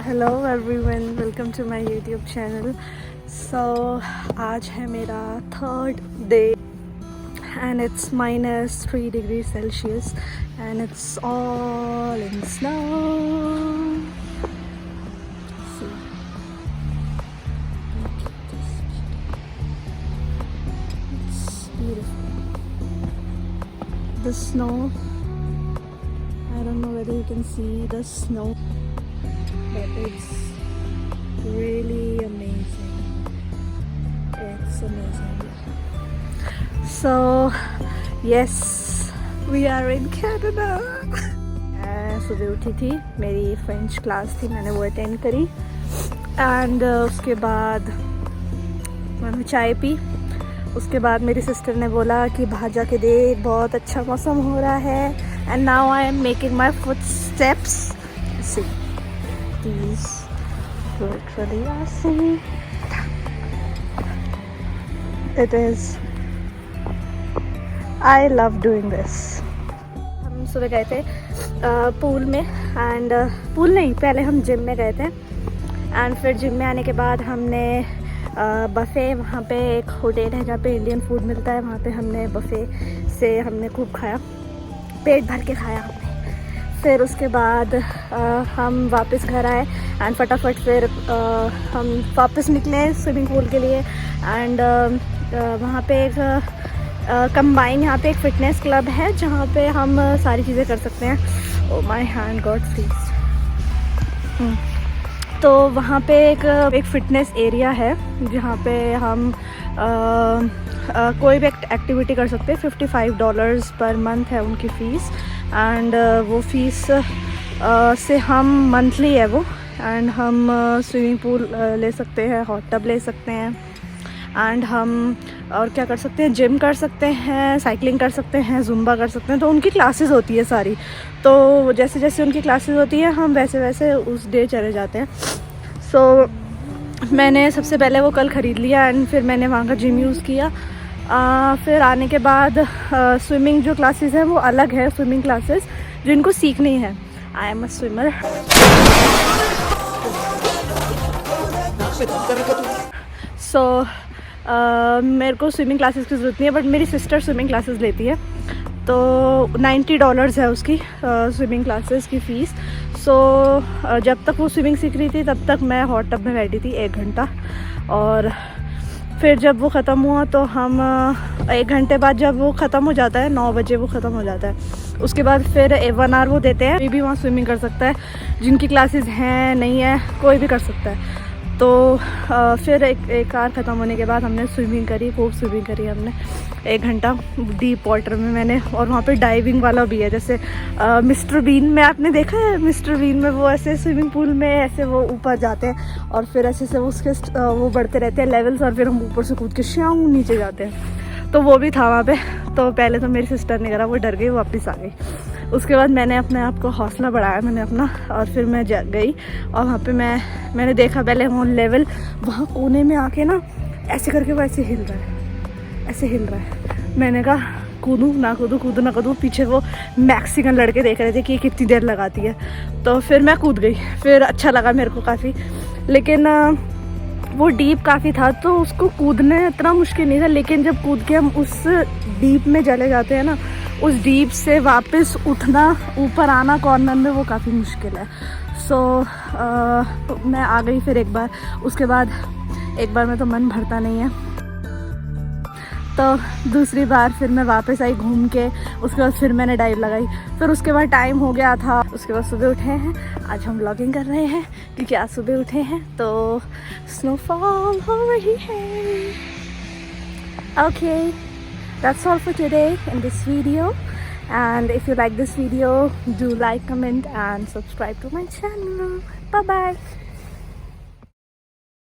Hello everyone, welcome to my YouTube channel. So आज है मेरा third day and it's -3 degree Celsius and it's all in snow. The snow, I don't know whether you can see the snow, but it's really amazing. It's amazing. So yes, we are in Canada. मैं सुबह उठी थी, मेरी French class थी, मैंने वो attend करी and उसके बाद मैंने चाय पी। उसके बाद मेरी सिस्टर ने बोला कि बाहर जाके देख, बहुत अच्छा मौसम हो रहा है। And now I am making my footsteps. See these literally awesome. It is. I love doing this. हम सुबह गए थे पूल में एंड पूल नहीं, पहले हम जिम में गए थे एंड फिर जिम में आने के बाद हमने बफ़े, वहाँ पे एक होटल है जहाँ पे इंडियन फूड मिलता है, वहाँ पे हमने बफ़े से हमने खूब खाया, पेट भर के खाया हमने। फिर उसके बाद हम वापस घर आए एंड फटाफट फिर हम वापस निकले स्विमिंग पूल के लिए एंड वहाँ पे एक कंबाइन, यहाँ पे एक फ़िटनेस क्लब है जहाँ पे हम सारी चीज़ें कर सकते हैं। Oh my hand got freeze. तो वहाँ पे एक फ़िटनेस एरिया है जहाँ पे हम कोई भी एक्टिविटी कर सकते हैं। $55 पर मंथ है उनकी फ़ीस एंड वो फ़ीस से हम मंथली है वो एंड हम स्विमिंग पूल ले सकते हैं, हॉट टब ले सकते हैं एंड हम और क्या कर सकते हैं, जिम कर सकते हैं, साइकिलिंग कर सकते हैं, जुम्बा कर सकते हैं। तो उनकी क्लासेस होती है सारी, तो जैसे जैसे उनकी क्लासेस होती है हम वैसे वैसे उस डे चले जाते हैं। सो मैंने सबसे पहले वो कल ख़रीद लिया एंड फिर मैंने वहाँ का जिम यूज़ किया। फिर आने के बाद स्विमिंग जो क्लासेस हैं वो अलग है, स्विमिंग क्लासेस जिनको सीखनी है। I am a swimmer. सो मेरे को स्विमिंग क्लासेस की ज़रूरत नहीं है, बट मेरी सिस्टर स्विमिंग क्लासेस लेती है, तो $90 है उसकी स्विमिंग क्लासेस की फ़ीस। सो जब तक वो स्विमिंग सीख रही थी तब तक मैं हॉट टब में बैठी थी 1 घंटा, और फिर जब वो ख़त्म हुआ तो हम 1 घंटे बाद, जब वो ख़त्म हो जाता है 9 बजे वो ख़त्म हो जाता है, उसके बाद फिर 1 आवर वो देते हैं। कोई भी वहाँ स्विमिंग कर सकता है, जिनकी क्लासेस हैं नहीं है कोई भी कर सकता है। तो फिर एक आवर ख़त्म होने के बाद हमने स्विमिंग करी, खूब स्विमिंग करी हमने 1 घंटा डीप वाटर में मैंने। और वहाँ पे डाइविंग वाला भी है, जैसे मिस्टर बीन में आपने देखा है, मिस्टर बीन में वो ऐसे स्विमिंग पूल में ऐसे वो ऊपर जाते हैं और फिर ऐसे से उसके वो बढ़ते रहते हैं लेवल्स और फिर हम ऊपर से कूद के श्याम नीचे जाते हैं। तो वो भी था वहाँ पे। तो पहले तो मेरी सिस्टर ने करा, वो डर गई, वापस आ गई। उसके बाद मैंने अपने आप को हौसला बढ़ाया मैंने अपना, और फिर मैं गई और वहाँ पे मैंने देखा पहले वो लेवल, वहाँ कोने में आके ना ऐसे करके वो ऐसे हिल रहा है, ऐसे हिल रहा है। मैंने कहा कूदूँ ना कूदूँ, कूदूँ ना कूदूँ। पीछे वो मैक्सिकन लड़के देख रहे थे कि ये कितनी देर लगाती है, तो फिर मैं कूद गई। फिर अच्छा लगा मेरे को काफ़ी, लेकिन वो डीप काफ़ी था तो उसको कूदने इतना मुश्किल नहीं था, लेकिन जब कूद के हम उस डीप में चले जाते हैं ना, उस डीप से वापस उठना, ऊपर आना कॉर्नर में, वो काफ़ी मुश्किल है। सो मैं आ गई फिर एक बार। उसके बाद एक बार में तो मन भरता नहीं है, तो दूसरी बार फिर मैं वापस आई घूम के। उसके बाद फिर मैंने डाइव लगाई। फिर उसके बाद टाइम हो गया था, उसके बाद सुबह उठे हैं, आज हम व्लॉगिंग कर रहे हैं क्योंकि आज सुबह उठे हैं तो स्नोफॉल हो रही है। Okay, that's all for today in this video, and if you like this video, do like, comment and subscribe to my channel. Bye bye.